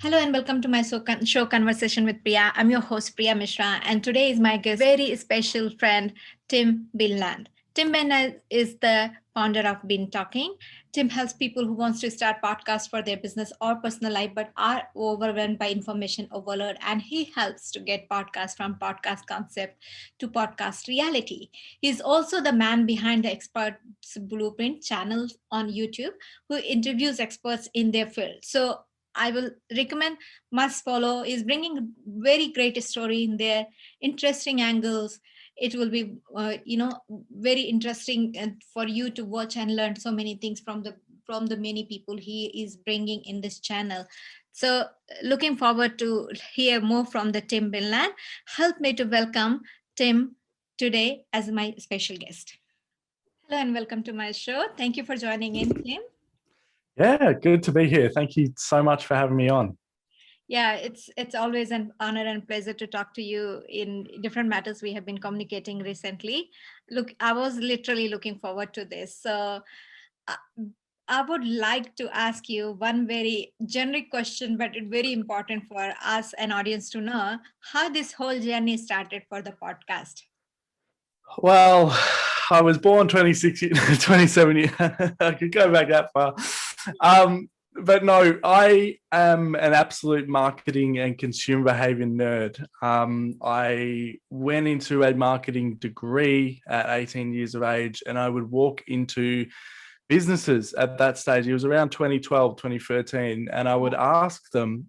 Hello and welcome to my show Conversation with Priya. I'm your host Priya Mishra, and today is my guest, very special friend Tim Beanland. Tim Beanland is the founder of Beantalking. Tim helps people who wants to start podcasts for their business or personal life but are overwhelmed by information overload, and he helps to get podcasts from podcast concept to podcast reality. He's also the man behind the Experts Blueprint channel on YouTube, who interviews experts in their field. So I will recommend must follow is bringing very great story in there, interesting angles. It will be very interesting for you to watch and learn so many things from the many people he is bringing in this channel. So looking forward to hear more from the Tim Binland. Help me to welcome Tim today as my special guest. Hello and welcome to my show. Thank you for joining in, Tim. Yeah, good to be here. Thank you so much for having me on. Yeah, it's always an honor and pleasure to talk to you in different matters we have been communicating recently. Look, I was literally looking forward to this. So uh, I would like to ask you one very generic question, but it's very important for us and audience to know how this whole journey started for the podcast. Well, I was born 27 years. I could go back that far. But no, I am an absolute marketing and consumer behavior nerd. I went into a marketing degree at 18 years of age, and I would walk into businesses at that stage. It was around 2012, 2013, and I would ask them,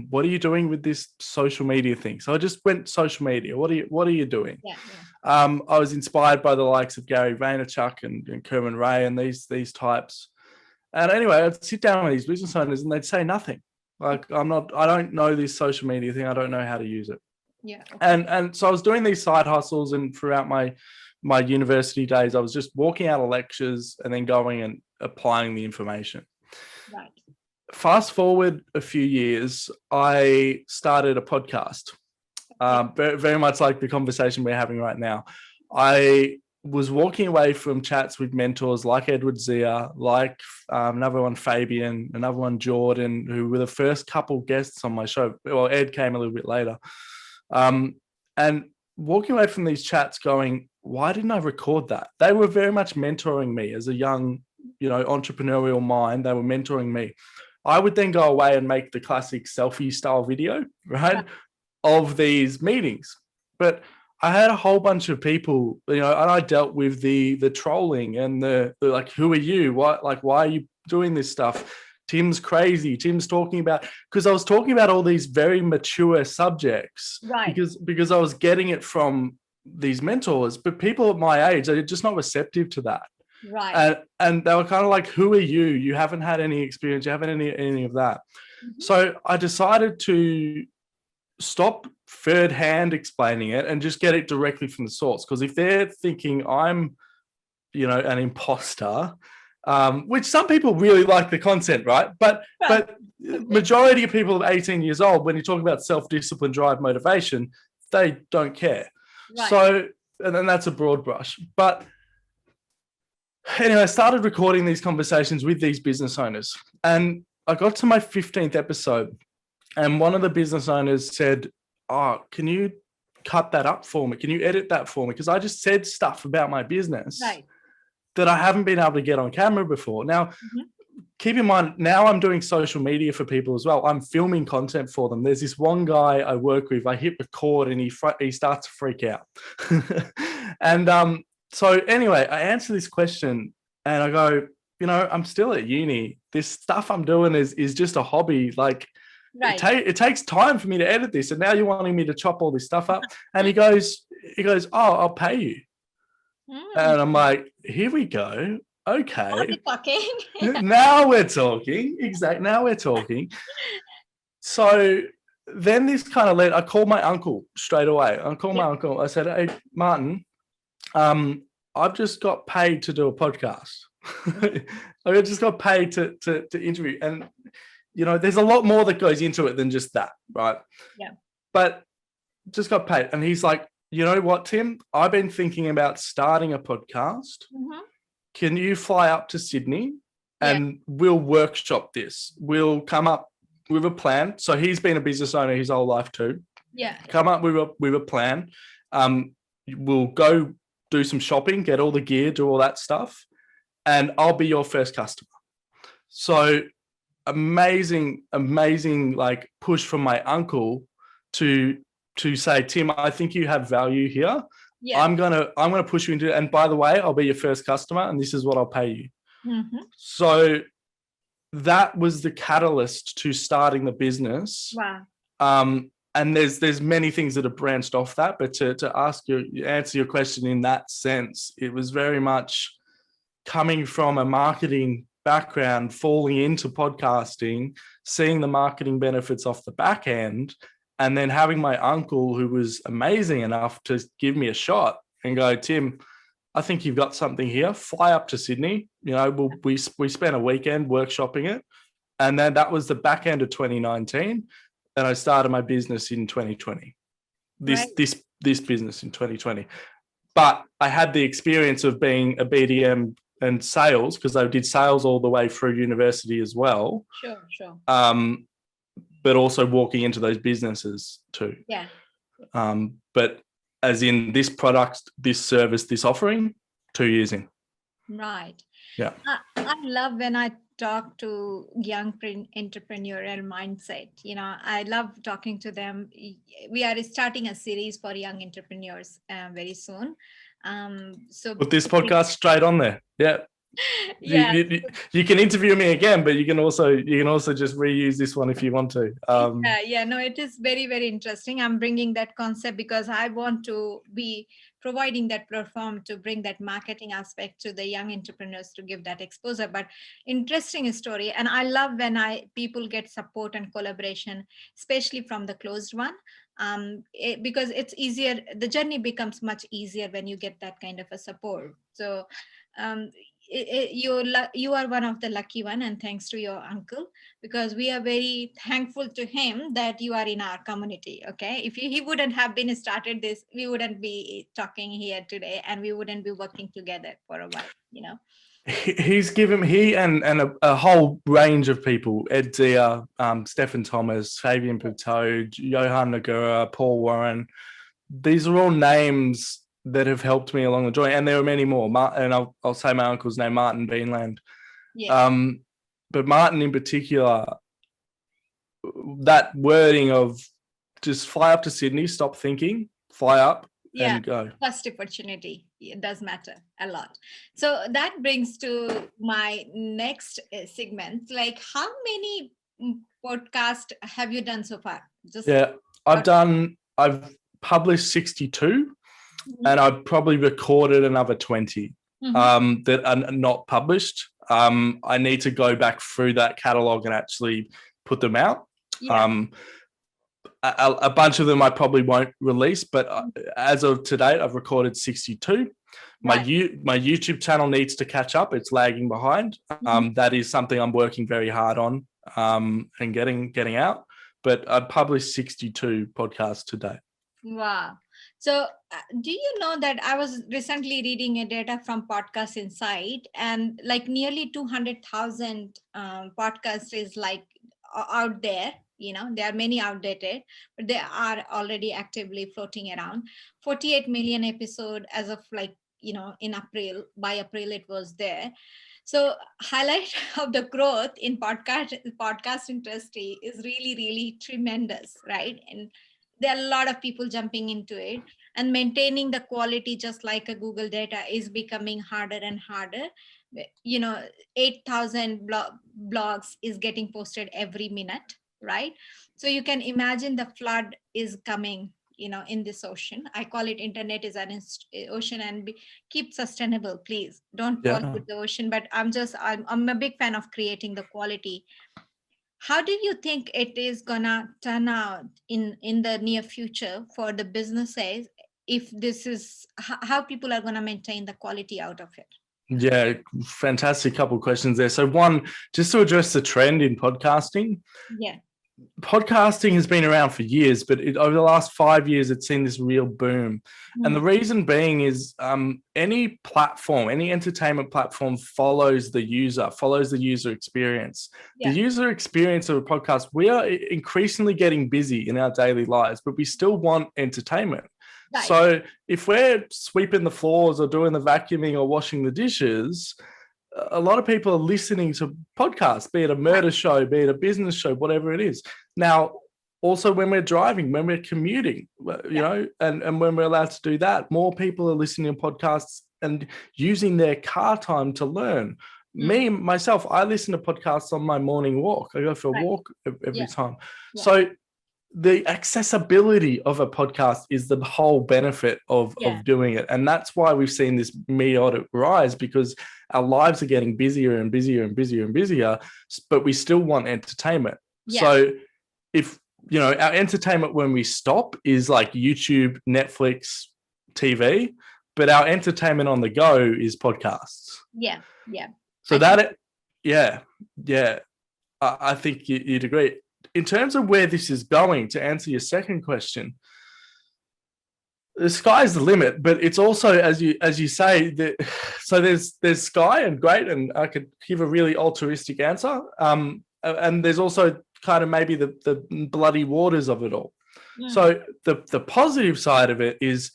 what are you doing with this social media thing? So I just went social media. What are you doing? Yeah. I was inspired by the likes of Gary Vaynerchuk and Kerman Ray and these types. And anyway, I'd sit down with these business owners and they'd say nothing. Like, I don't know this social media thing. I don't know how to use it. Yeah. Okay. And so I was doing these side hustles, and throughout my university days, I was just walking out of lectures and then going and applying the information. Right. Fast forward a few years, I started a podcast. Very much like the conversation we're having right now. I was walking away from chats with mentors like Edward Zia, like another one, Fabian, another one, Jordan, who were the first couple guests on my show. Well, Ed came a little bit later. And walking away from these chats going, why didn't I record that? They were very much mentoring me as a young, entrepreneurial mind. They were mentoring me. I would then go away and make the classic selfie style video, right? Of these meetings. But I had a whole bunch of people, and I dealt with the trolling and the like, who are you? Why are you doing this stuff? Tim's crazy. Tim's talking about, because I was talking about all these very mature subjects, right? Because I was getting it from these mentors, but people at my age, they're just not receptive to that. Right. And they were kind of like, who are you? You haven't had any experience. You haven't any of that. Mm-hmm. So I decided to stop third hand explaining it and just get it directly from the source. Because if they're thinking I'm, an imposter, which some people really like the content, right? But majority of people of 18 years old, when you talk about self-discipline, drive, motivation, they don't care. Right. So, and then that's a broad brush. But anyway, I started recording these conversations with these business owners, and I got to my 15th episode. And one of the business owners said, oh, can you cut that up for me? Can you edit that for me? Because I just said stuff about my business that I haven't been able to get on camera before. Now, keep in mind, now I'm doing social media for people as well. I'm filming content for them. There's this one guy I work with. I hit record and he starts to freak out. And so anyway, I answer this question and I go, I'm still at uni. This stuff I'm doing is just a hobby. Like, right. It takes time for me to edit this, and now you're wanting me to chop all this stuff up. And he goes, oh, I'll pay you. And I'm like, here we go. Okay. Now we're talking. Exactly. Now we're talking. So then this kind of I called my uncle straight away. I called my uncle. I said, hey, Martin, I've just got paid to do a podcast. I just got paid to interview. And there's a lot more that goes into it than just that, right? Yeah. But just got paid. And he's like, you know what, Tim? I've been thinking about starting a podcast. Mm-hmm. Can you fly up to Sydney and we'll workshop this? We'll come up with a plan. So he's been a business owner his whole life too. Yeah. Come up with a plan. We'll go do some shopping, get all the gear, do all that stuff, and I'll be your first customer. So amazing like push from my uncle to say, Tim, I think you have value here. Yeah. I'm gonna push you into it. And by the way, I'll be your first customer, and this is what I'll pay you. Mm-hmm. So that was the catalyst to starting the business. Wow. And there's many things that have branched off that, but to answer your question in that sense, it was very much coming from a marketing background, falling into podcasting, seeing the marketing benefits off the back end, and then having my uncle, who was amazing enough to give me a shot and go, Tim, I think you've got something here. Fly up to Sydney. We spent a weekend workshopping it, and then that was the back end of 2019. And I started my business in 2020. This business in 2020. But I had the experience of being a BDM and sales, because I did sales all the way through university as well. Sure. But also walking into those businesses too. Yeah. But as in this product, this service, this offering, 2 years in. Right. Yeah. I love when I talk to young entrepreneurial mindset. I love talking to them. We are starting a series for young entrepreneurs very soon. So put this podcast straight on there. Yeah. Yeah. You can interview me again, but you can also just reuse this one if you want to. No, it is very, very interesting. I'm bringing that concept because I want to be providing that platform to bring that marketing aspect to the young entrepreneurs to give that exposure. But interesting story, and I love when people get support and collaboration, especially from the closed one. Because it's easier, the journey becomes much easier when you get that kind of a support. So you are one of the lucky one, and thanks to your uncle, because we are very thankful to him that you are in our community. Okay, if he wouldn't have been started this, we wouldn't be talking here today, and we wouldn't be working together for a while. He's given and a whole range of people: Ed Zia, Stephen Thomas, Fabian Pateau, Johan Nagura, Paul Warren. These are all names that have helped me along the journey, and there are many more. And I'll say my uncle's name, Martin Beanland. Yeah. But Martin in particular, that wording of just fly up to Sydney, stop thinking, fly up. Yeah, and go. First opportunity. It does matter a lot. So that brings to my next segment. Like, how many podcasts have you done so far? I've published 62, and I've probably recorded another 20 that are not published. I need to go back through that catalog and actually put them out. Yeah. A bunch of them I probably won't release, but as of today, I've recorded 62. My YouTube channel needs to catch up. It's lagging behind. That is something I'm working very hard on and getting out. But I published 62 podcasts today. Wow. So do you know that I was recently reading a data from Podcast Insight, and like nearly 200,000 podcasts is like out there. There are many outdated, but they are already actively floating around. 48 million episode as of in April. By April, it was there. So highlight of the growth in podcast industry is really, really tremendous, right? And there are a lot of people jumping into it, and maintaining the quality, just like a Google data, is becoming harder and harder. 8,000 blogs is getting posted every minute. Right. So you can imagine the flood is coming, in this ocean. I call it internet is an ocean, and keep sustainable, please. Don't pollute the ocean. But I'm a big fan of creating the quality. How do you think it is gonna turn out in the near future for the businesses, if this is how people are gonna maintain the quality out of it? Yeah, fantastic couple of questions there. So one, just to address the trend in podcasting. Yeah. podcasting has been around for years, but over the last 5 years, it's seen this real boom. And the reason being is any platform, any entertainment platform follows the user experience. The user experience of a podcast, we are increasingly getting busy in our daily lives, but we still want entertainment. Right. So if we're sweeping the floors or doing the vacuuming or washing the dishes, a lot of people are listening to podcasts, be it a murder show, be it a business show, whatever it is. Now, also when we're driving, when we're commuting, you know, and when we're allowed to do that, more people are listening to podcasts and using their car time to learn. Me, myself, I listen to podcasts on my morning walk. I go for a walk every time. So the accessibility of a podcast is the whole benefit of doing it. And that's why we've seen this meteoric rise, because our lives are getting busier and busier and busier and busier, but we still want entertainment. So if, you know, our entertainment when we stop is like YouTube, Netflix, TV, but our entertainment on the go is podcasts. So I think you'd agree. In terms of where this is going, to answer your second question, the sky's the limit, but it's also, as you say, that so there's sky and great, and I could give a really altruistic answer. And there's also kind of maybe the bloody waters of it all. So the positive side of it is,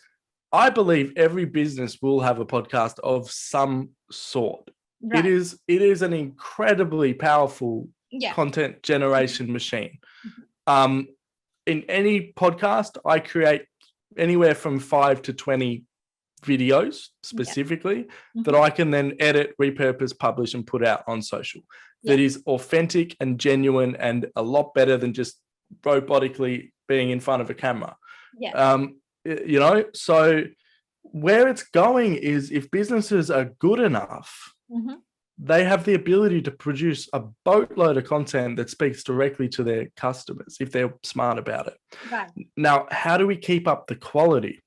I believe every business will have a podcast of some sort. It is an incredibly powerful content generation machine. In any podcast, I create anywhere from 5 to 20 videos specifically that I can then edit, repurpose, publish, and put out on social. That is authentic and genuine and a lot better than just robotically being in front of a camera. You know, so where it's going is, if businesses are good enough, they have the ability to produce a boatload of content that speaks directly to their customers if they're smart about it. Now, how do we keep up the quality?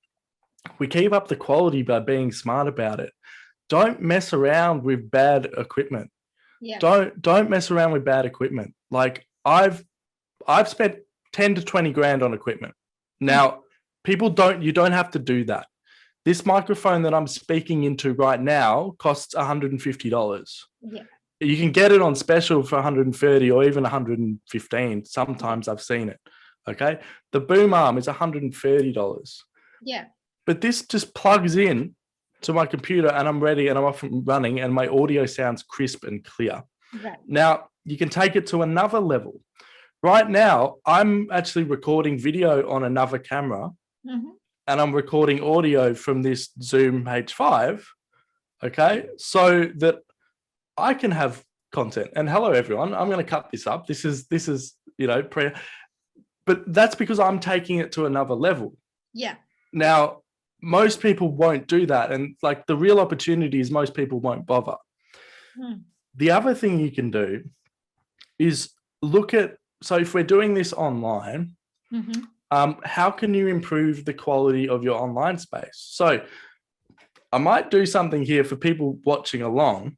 We keep up the quality by being smart about it. Don't mess around with bad equipment. Don't mess around with bad equipment. Like I've spent 10 to 20 grand on equipment. Now, you don't have to do that. This microphone that I'm speaking into right now costs $150. You can get it on special for $130 or even $115. Sometimes I've seen it. Okay. The boom arm is $130. But this just plugs in to my computer and I'm ready and I'm off and running and my audio sounds crisp and clear. Now, you can take it to another level. Right now, I'm actually recording video on another camera. And I'm recording audio from this Zoom H5, okay, so that I can have content. And hello, everyone. I'm going to cut this up. This is you know, but that's because I'm taking it to another level. Now, most people won't do that, and like the real opportunity is most people won't bother. The other thing you can do is look at. So if we're doing this online. How can you improve the quality of your online space? So I might do something here for people watching along.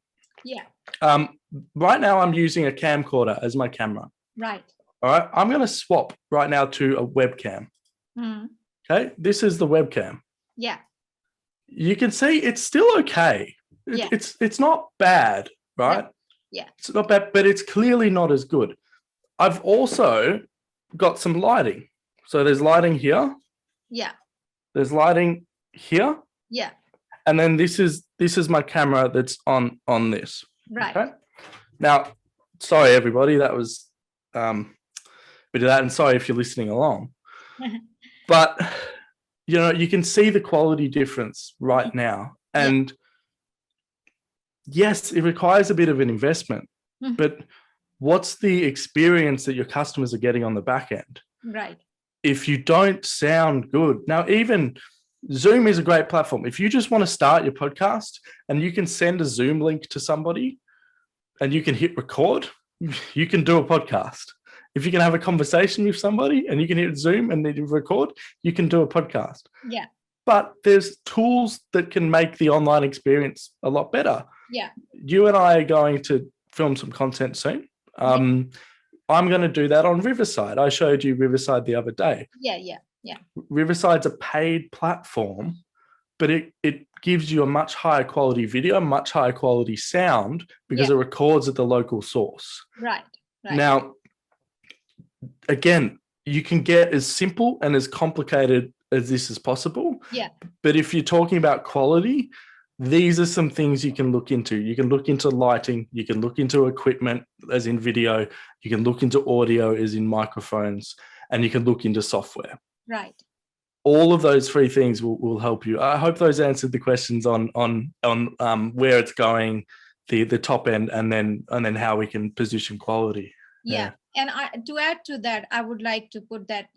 Right now I'm using a camcorder as my camera. All right. I'm going to swap right now to a webcam. Okay. This is the webcam. You can see it's still okay. It's not bad, right? It's not bad, but it's clearly not as good. I've also got some lighting. So there's lighting here. There's lighting here. And then this is my camera that's on this. Okay? Now, sorry everybody, that was a bit of that, and sorry if you're listening along. But you know, you can see the quality difference right now. And yes, it requires a bit of an investment. But what's the experience that your customers are getting on the back end? If you don't sound good. Now, even Zoom is a great platform. If you just want to start your podcast and you can send a Zoom link to somebody and you can hit record, you can do a podcast. If you can have a conversation with somebody and you can hit Zoom and then record, you can do a podcast. But there's tools that can make the online experience a lot better. You and I are going to film some content soon. I'm going to do that on Riverside. I showed you Riverside the other day. Yeah. Riverside's a paid platform, but it gives you a much higher quality video, much higher quality sound because it records at the local source. Right. Now, again, you can get as simple and as complicated as this as possible. Yeah. But if you're talking about quality, these are some things you can look into. You can look into lighting, you can look into equipment as in video, you can look into audio as in microphones, and you can look into software. Right. All of those three things will help you. I hope those answered the questions on where it's going, the top end, and then how we can position quality. Yeah. And to add to that, I would like to put that,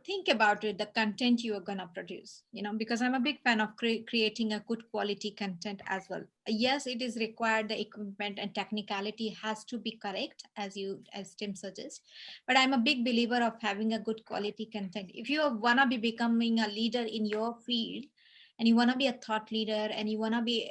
think about it, the content you are going to produce, because I'm a big fan of creating a good quality content as well. Yes, it is required, the equipment and technicality has to be correct, as Tim suggests, but I'm a big believer of having a good quality content. If you want to be becoming a leader in your field, and you want to be a thought leader, and you want to be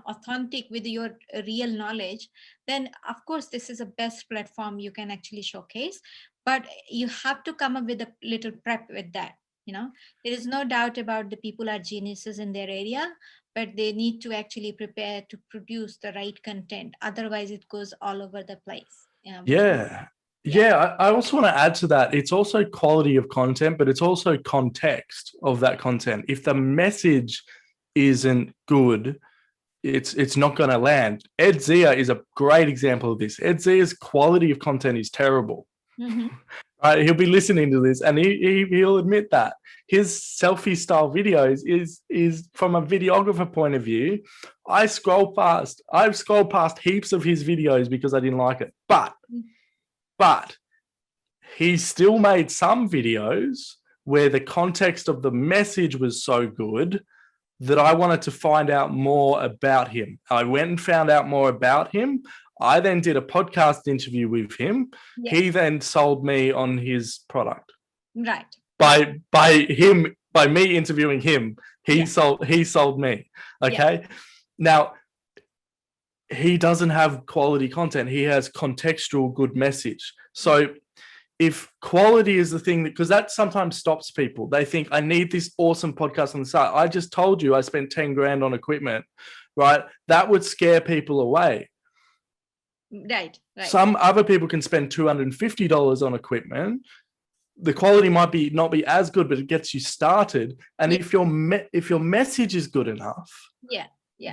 authentic with your real knowledge, then of course this is the best platform you can actually showcase. But you have to come up with a little prep with that. There is no doubt about the people are geniuses in their area, but they need to actually prepare to produce the right content. Otherwise it goes all over the place. I also want to add to that. It's also quality of content, but it's also context of that content. If the message isn't good, it's not going to land. Ed Zia is a great example of this. Ed Zia's quality of content is terrible. Mm-hmm. Right, he'll be listening to this, and he'll admit that his selfie style videos is from a videographer point of view. I've scrolled past heaps of his videos because I didn't like it, but he still made some videos where the context of the message was so good that I wanted to find out more about him. I went and found out more about him. I then did a podcast interview with him. Yeah. He then sold me on his product. Right. By me interviewing him, he sold me. Okay. Yeah. Now, he doesn't have quality content. He has contextual good message. So if quality is the thing, because that sometimes stops people. They think, I need this awesome podcast on the side. I just told you I spent 10 grand on equipment, right? That would scare people away. Right. Some other people can spend $250 on equipment. The quality might not be as good, but it gets you started. And if your message is good enough,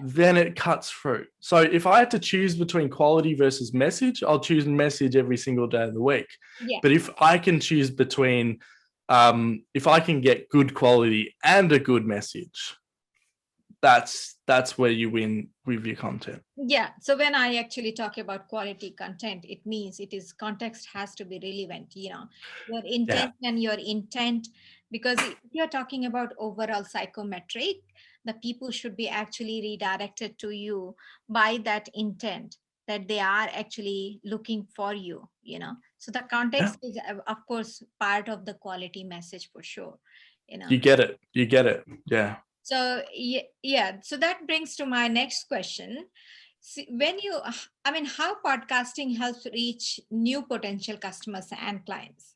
then it cuts through. So if I had to choose between quality versus message, I'll choose message every single day of the week. Yeah. But if I can choose between, if I can get good quality and a good message, that's where you win with your content. Yeah. So when I actually talk about quality content, it means context has to be relevant, your intent and your intent, because if you're talking about overall psychometric, the people should be actually redirected to you by that intent that they are actually looking for you, So the context is, of course, part of the quality message for sure, You get it. Yeah. So, so that brings to my next question. How podcasting helps reach new potential customers and clients?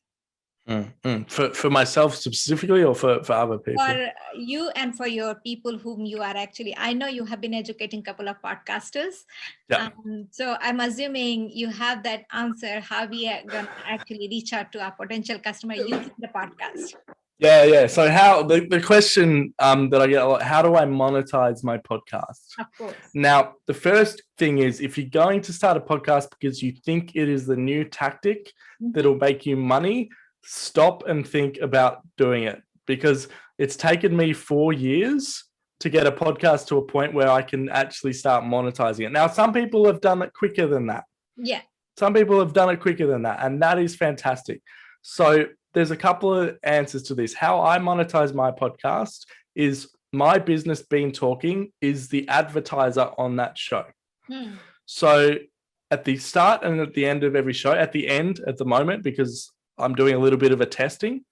For myself specifically, or for other people? For you and for your people whom you are actually, I know you have been educating a couple of podcasters. Yeah. So I'm assuming you have that answer, how we are going to actually reach out to our potential customer using the podcast. Yeah. So how the question that I get a lot, how do I monetize my podcast? Of course. Now, the first thing is, if you're going to start a podcast because you think it is the new tactic that'll make you money, stop and think about doing it, because it's taken me 4 years to get a podcast to a point where I can actually start monetizing it. Now, some people have done it quicker than that. Yeah. Some people have done it quicker than that, and that is fantastic. So there's a couple of answers to this. How I monetize my podcast is my business, Beantalking, is the advertiser on that show. So at the start and at the end of every show, at the moment, because I'm doing a little bit of a testing,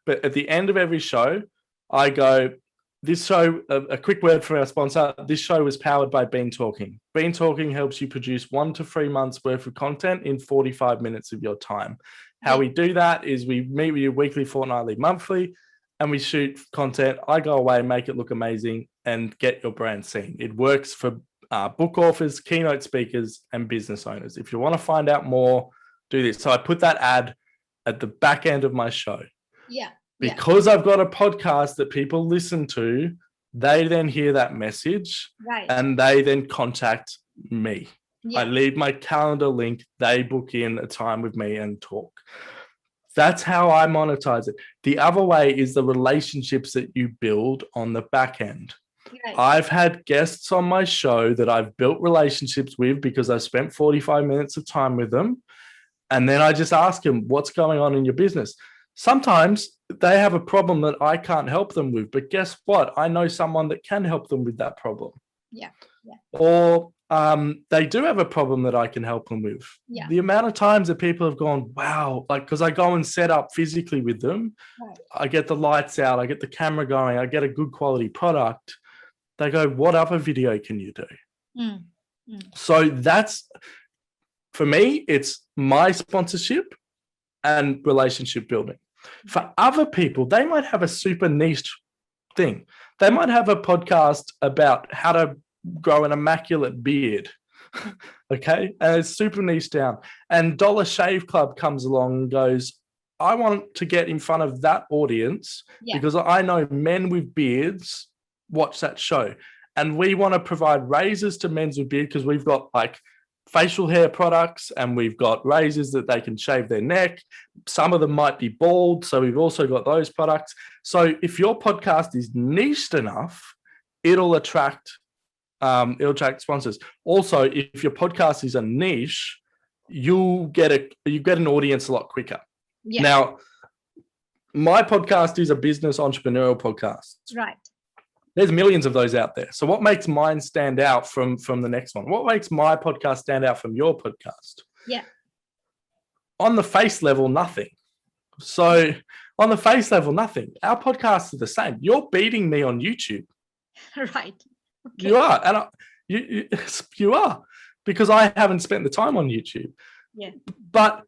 but at the end of every show, I go, This show, a quick word for our sponsor, this show is powered by Beantalking. Beantalking helps you produce 1 to 3 months worth of content in 45 minutes of your time. How we do that is we meet with you weekly, fortnightly, monthly, and we shoot content. I go away, make it look amazing, and get your brand seen. It works for book authors, keynote speakers, and business owners. If you want to find out more, do this. So I put that ad at the back end of my show. Yeah. Because I've got a podcast that people listen to, they then hear that message, right, and they then contact me. Yeah. I leave my calendar link. They book in a time with me and talk. That's how I monetize it. The other way is the relationships that you build on the back end. Right. I've had guests on my show that I've built relationships with because I spent 45 minutes of time with them. And then I just ask them, what's going on in your business? Sometimes they have a problem that I can't help them with, but guess what? I know someone that can help them with that problem. Yeah. Or they do have a problem that I can help them with. Yeah. The amount of times that people have gone, wow, like, because I go and set up physically with them, right, I get the lights out, I get the camera going, I get a good quality product. They go, what other video can you do? So that's, for me, it's my sponsorship and relationship building. For other people, they might have a super niche thing. They might have a podcast about how to grow an immaculate beard. Okay. And it's super niche down. And Dollar Shave Club comes along and goes, I want to get in front of that audience because I know men with beards watch that show. And we want to provide razors to men with beard because we've got like facial hair products and we've got razors that they can shave their neck. Some of them might be bald. So we've also got those products. So if your podcast is niched enough, it'll attract sponsors. Also, if your podcast is a niche, you get an audience a lot quicker. Yeah. Now, my podcast is a business entrepreneurial podcast. Right. There's millions of those out there. So what makes mine stand out from the next one? What makes my podcast stand out from your podcast? Yeah. On the face level, nothing. So on the face level, nothing. Our podcasts are the same. You're beating me on YouTube. Right. Okay. You are. And you are, because I haven't spent the time on YouTube. Yeah. But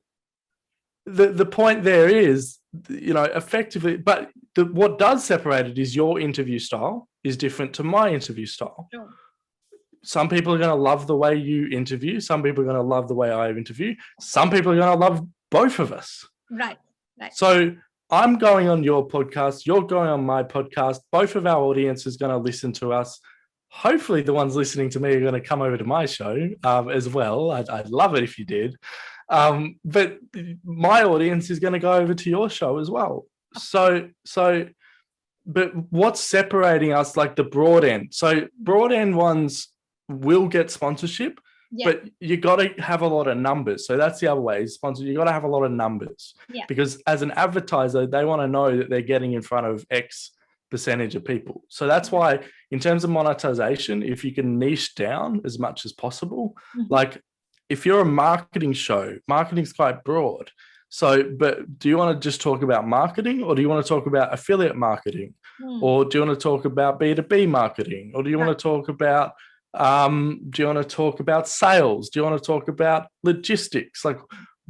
the point there is, effectively, but what does separate it is your interview style is different to my interview style. Sure. Some people are going to love the way you interview. Some people are going to love the way I interview. Some people are going to love both of us. Right. So I'm going on your podcast. You're going on my podcast. Both of our audience is going to listen to us. Hopefully the ones listening to me are going to come over to my show as well. I'd love it if you did. But my audience is going to go over to your show as well. But what's separating us, like the broad end? So broad end ones will get sponsorship, but you got to have a lot of numbers. So that's the other way. Sponsor, you got to have a lot of numbers because as an advertiser, they want to know that they're getting in front of X percentage of people. So that's why in terms of monetization, if you can niche down as much as possible, like if you're a marketing show, marketing's quite broad. So, but do you want to just talk about marketing, or do you want to talk about affiliate marketing, or do you want to talk about B2B marketing, or do you want to talk about sales? Do you want to talk about logistics? Like,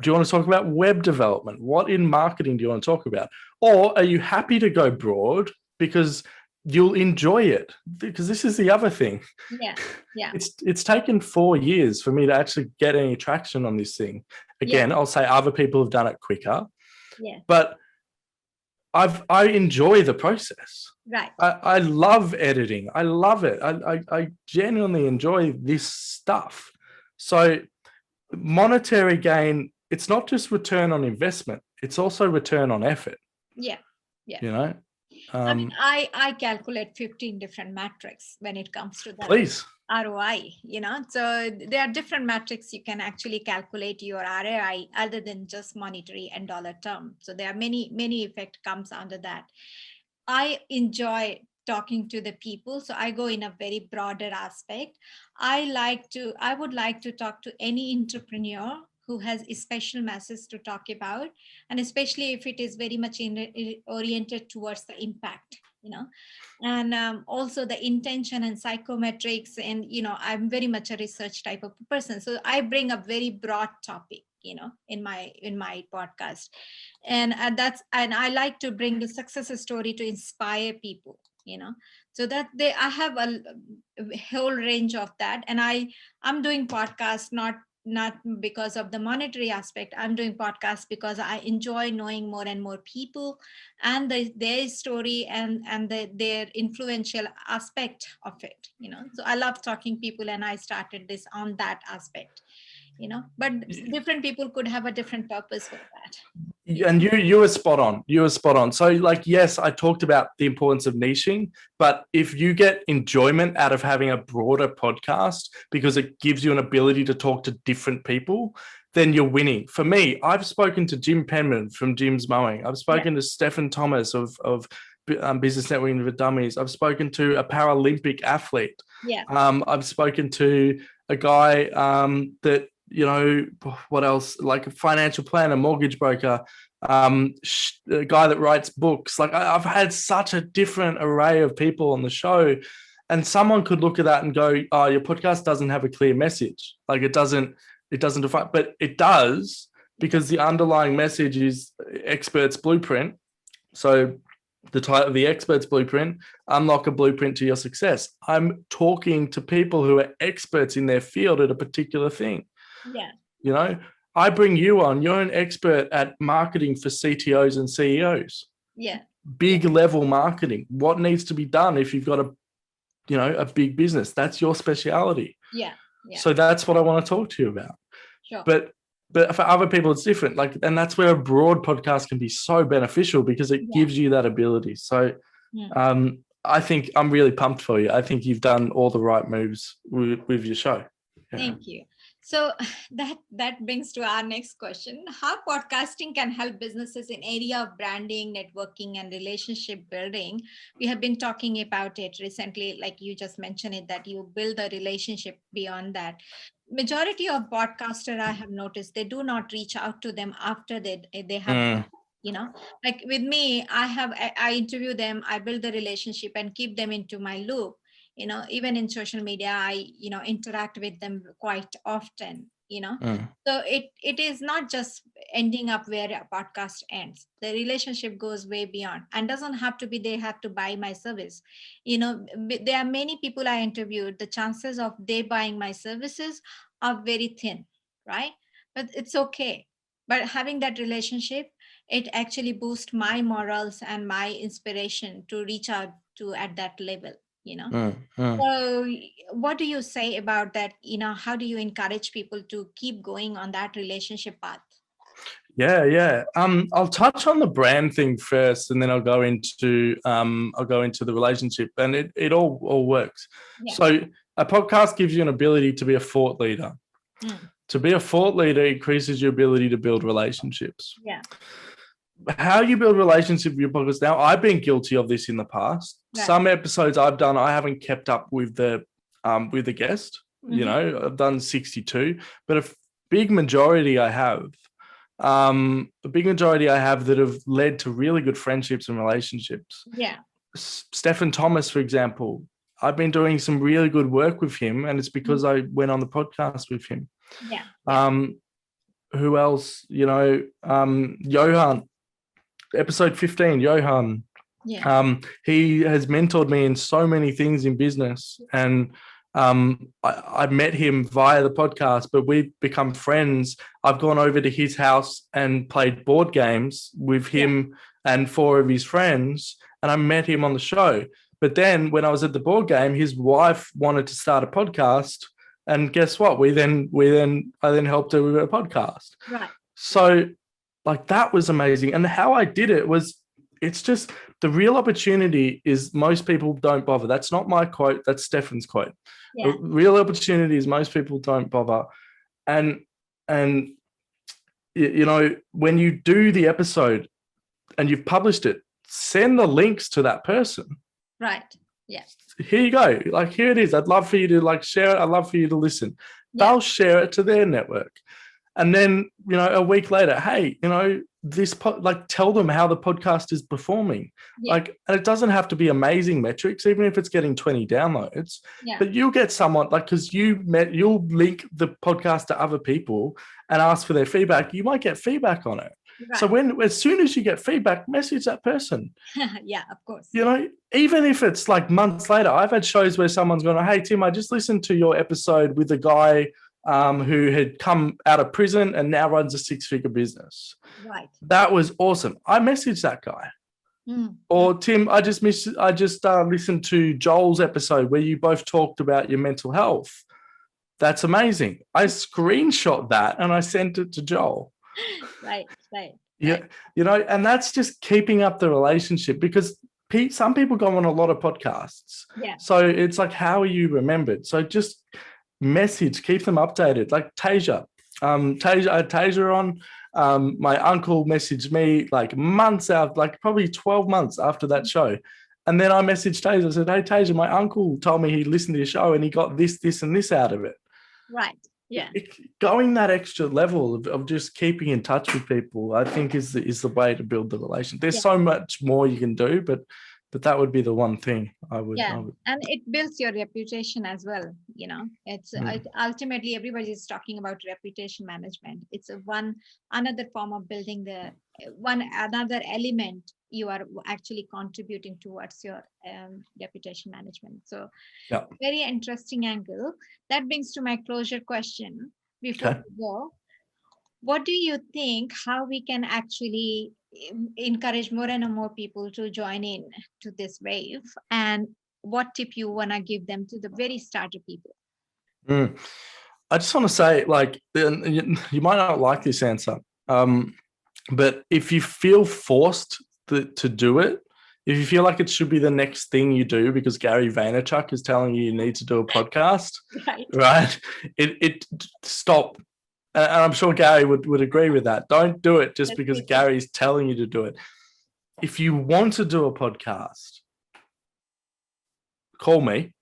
do you want to talk about web development? What in marketing do you want to talk about? Or are you happy to go broad because you'll enjoy it? Because this is the other thing. Yeah. It's taken 4 years for me to actually get any traction on this thing. Again, I'll say other people have done it quicker. Yeah. But I enjoy the process. Right. I love editing. I love it. I genuinely enjoy this stuff. So monetary gain, it's not just return on investment, it's also return on effort. Yeah. I mean, I calculate 15 different metrics when it comes to that. Please. ROI, so there are different metrics you can actually calculate your ROI other than just monetary and dollar term. So there are many effect comes under that. I enjoy talking to the people. So I go in a very broader aspect. I would like to talk to any entrepreneur who has a special message to talk about, and especially if it is very much oriented towards the impact. And also the intention and psychometrics. And, I'm very much a research type of person. So I bring a very broad topic, in my podcast. And and I like to bring the success story to inspire people, so that I have a whole range of that. And I'm doing podcasts not because of the monetary aspect. I'm doing podcasts because I enjoy knowing more and more people and their story and their influential aspect of it. So I love talking people, and I started this on that aspect. But different people could have a different purpose for that. And you were spot on. You were spot on. So, like, yes, I talked about the importance of niching, but if you get enjoyment out of having a broader podcast because it gives you an ability to talk to different people, then you're winning. For me, I've spoken to Jim Penman from Jim's Mowing. I've spoken to Stephen Thomas of Business Networking for Dummies. I've spoken to a Paralympic athlete. I've spoken to a guy that, what else? Like a financial planner, mortgage broker, a guy that writes books. Like I've had such a different array of people on the show, and someone could look at that and go, "Oh, your podcast doesn't have a clear message. Like it doesn't define," but it does, because the underlying message is Experts Blueprint. So the title of the Experts Blueprint, unlock a blueprint to your success. I'm talking to people who are experts in their field at a particular thing. I bring you on. You're an expert at marketing for CTOs and CEOs. Big level marketing. What needs to be done if you've got a big business? That's your speciality. So that's what I want to talk to you about. But for other people, it's different. And that's where a broad podcast can be so beneficial, because it gives you that ability. So I think I'm really pumped for you. I think you've done all the right moves with your show. Thank you. So that brings to our next question: how podcasting can help businesses in area of branding, networking, and relationship building. We have been talking about it recently, like you just mentioned it, that you build a relationship beyond that. Majority of podcasters, I have noticed, they do not reach out to them after they have like with me, I interview them, I build the relationship and keep them into my loop. Even in social media, I interact with them quite often. So it is not just ending up where a podcast ends. The relationship goes way beyond, and doesn't have to be they have to buy my service. There are many people I interviewed, the chances of they buying my services are very thin, right? But it's okay. But having that relationship, it actually boosts my morals and my inspiration to reach out to at that level. So what do you say about that? How do you encourage people to keep going on that relationship path? Yeah. I'll touch on the brand thing first, and then I'll go into the relationship, and it all works. So a podcast gives you an ability to be a thought leader. To be a thought leader increases your ability to build relationships. How you build relationships with your podcast. Now, I've been guilty of this in the past. Some episodes I've done, I haven't kept up with the guest. I've done 62, but a big majority I have. That have led to really good friendships and relationships. Stephen Thomas, for example, I've been doing some really good work with him, and it's because I went on the podcast with him. Who else? Johan. Episode 15, Johan. He has mentored me in so many things in business, and I met him via the podcast, but we've become friends. I've gone over to his house and played board games with him and 4 of his friends, and I met him on the show. But then when I was at the board game, his wife wanted to start a podcast, and guess what? I then helped her with a podcast. So that was amazing. And how I did it was, it's just the real opportunity is most people don't bother. That's not my quote. That's Stefan's quote. The real opportunity is most people don't bother. And when you do the episode and you've published it, send the links to that person. Here you go. Here it is. I'd love for you to share it. I'd love for you to listen. They'll share it to their network. And then, a week later, hey, tell them how the podcast is performing. Yeah. And it doesn't have to be amazing metrics, even if it's getting 20 downloads, but you'll get someone because you'll link the podcast to other people and ask for their feedback. You might get feedback on it. Right. So as soon as you get feedback, message that person. Yeah, of course. Even if it's like months later, I've had shows where someone's gone, hey, Tim, I just listened to your episode with a guy who had come out of prison and now runs a 6-figure business. Right. That was awesome. I messaged that guy. Or Tim, I just listened to Joel's episode where you both talked about your mental health. That's amazing. I screenshot that and I sent it to Joel. Right. Yeah, and that's just keeping up the relationship, because some people go on a lot of podcasts. Yeah. So it's like, how are you remembered? So just message, keep them updated. Like Tasia. I had Tasia on. My uncle messaged me like months out, like probably 12 months after that show. And then I messaged Tasia. I said, hey, Tasia, my uncle told me he listened to your show and he got this, and this out of it. Right. Yeah. Going that extra level of just keeping in touch with people, I think is the way to build the relation. There's so much more you can do, but that would be the one thing I would. And it builds your reputation as well. It's ultimately everybody is talking about reputation management. It's another form of building another element you are actually contributing towards your reputation management. So very interesting angle. That brings to my closure question before we go. What do you think, how we can actually encourage more and more people to join in to this wave, and what tip you want to give them to the very starter people? I just want to say, you might not like this answer, but if you feel forced to do it, if you feel like it should be the next thing you do because Gary Vaynerchuk is telling you need to do a podcast, right? It stop. And I'm sure Gary would agree with that. Don't do it just because Gary's telling you to do it. If you want to do a podcast, call me.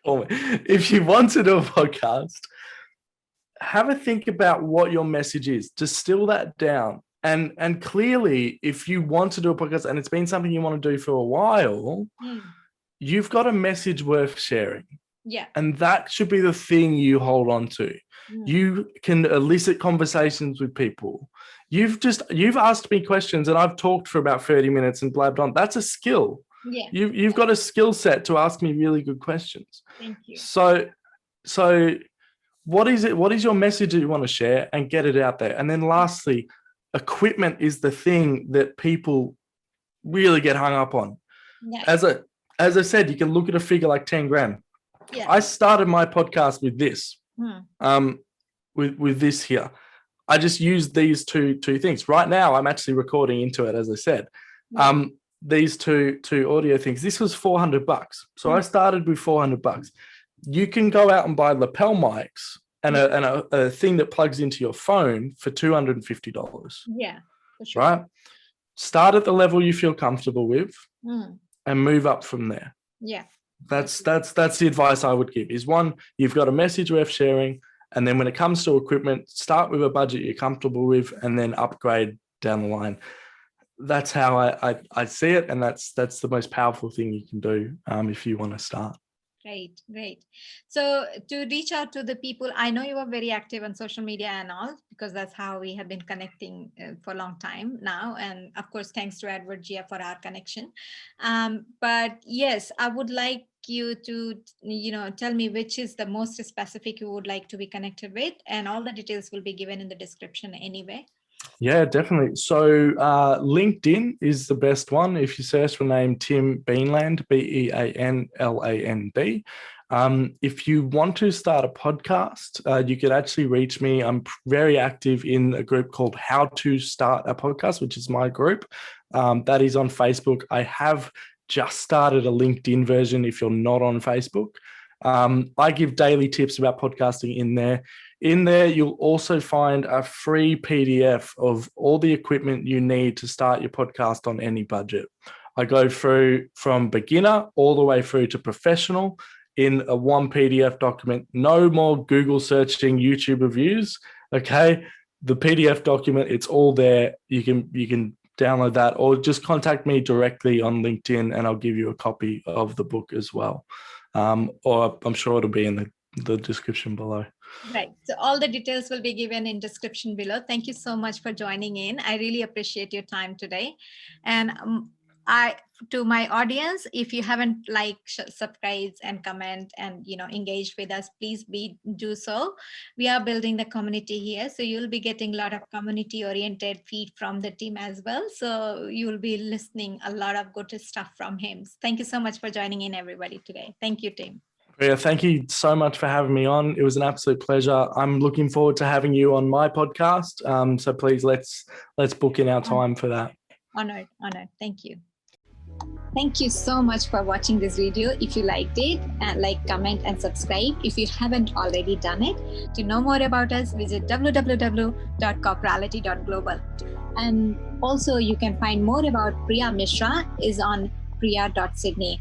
Call me. If you want to do a podcast, have a think about what your message is. Distill that down. And clearly, if you want to do a podcast and it's been something you want to do for a while, you've got a message worth sharing. Yeah. And that should be the thing you hold on to. You can elicit conversations with people. You've asked me questions and I've talked for about 30 minutes and blabbed on. That's a skill. Yeah. You've got a skill set to ask me really good questions. Thank you. So what is it? What is your message that you want to share, and get it out there? And then lastly, equipment is the thing that people really get hung up on. Yeah. As I said, you can look at a figure like 10 grand. Yeah. I started my podcast with this, with this here. I just used these two things. Right now, I'm actually recording into it, as I said. These two audio things. This was $400. So I started with $400. You can go out and buy lapel mics and a thing that plugs into your phone for $250. Yeah, for sure. Right? Start at the level you feel comfortable with and move up from there. Yeah. That's the advice I would give. Is one, you've got a message worth sharing, and then when it comes to equipment, start with a budget you're comfortable with and then upgrade down the line. That's how I see it, and that's the most powerful thing you can do if you want to start. Great. So to reach out to the people, I know you are very active on social media and all, because that's how we have been connecting for a long time now. And of course, thanks to Edward Gia for our connection. But yes, I would like you to, tell me which is the most specific you would like to be connected with, and all the details will be given in the description anyway. Yeah, definitely. So LinkedIn is the best one. If you search for name Tim Beanland, Beanland. If you want to start a podcast, you could actually reach me. I'm very active in a group called How to Start a Podcast, which is my group. That is on Facebook. I have just started a LinkedIn version if you're not on Facebook. I give daily tips about podcasting in there. In there, you'll also find a free PDF of all the equipment you need to start your podcast on any budget. I go through from beginner all the way through to professional in a one PDF document. No more Google searching, YouTube reviews. Okay. The PDF document, it's all there. You can download that, or just contact me directly on LinkedIn and I'll give you a copy of the book as well. Or I'm sure it'll be in the description below. Right. So all the details will be given in description below. Thank you so much for joining in. I really appreciate your time today. And to my audience, if you haven't subscribed and comment and engaged with us, please do so. We are building the community here, so you'll be getting a lot of community oriented feed from the team as well. So you'll be listening a lot of good stuff from him. Thank you so much for joining in, everybody, today. Thank you, Tim. Priya, thank you so much for having me on. It was an absolute pleasure. I'm looking forward to having you on my podcast. So please let's book in our time for that. Honored. Thank you. Thank you so much for watching this video. If you liked it, like, comment, and subscribe if you haven't already done it. To know more about us, visit www.corporality.global. And also you can find more about Priya Mishra is on priya.sydney.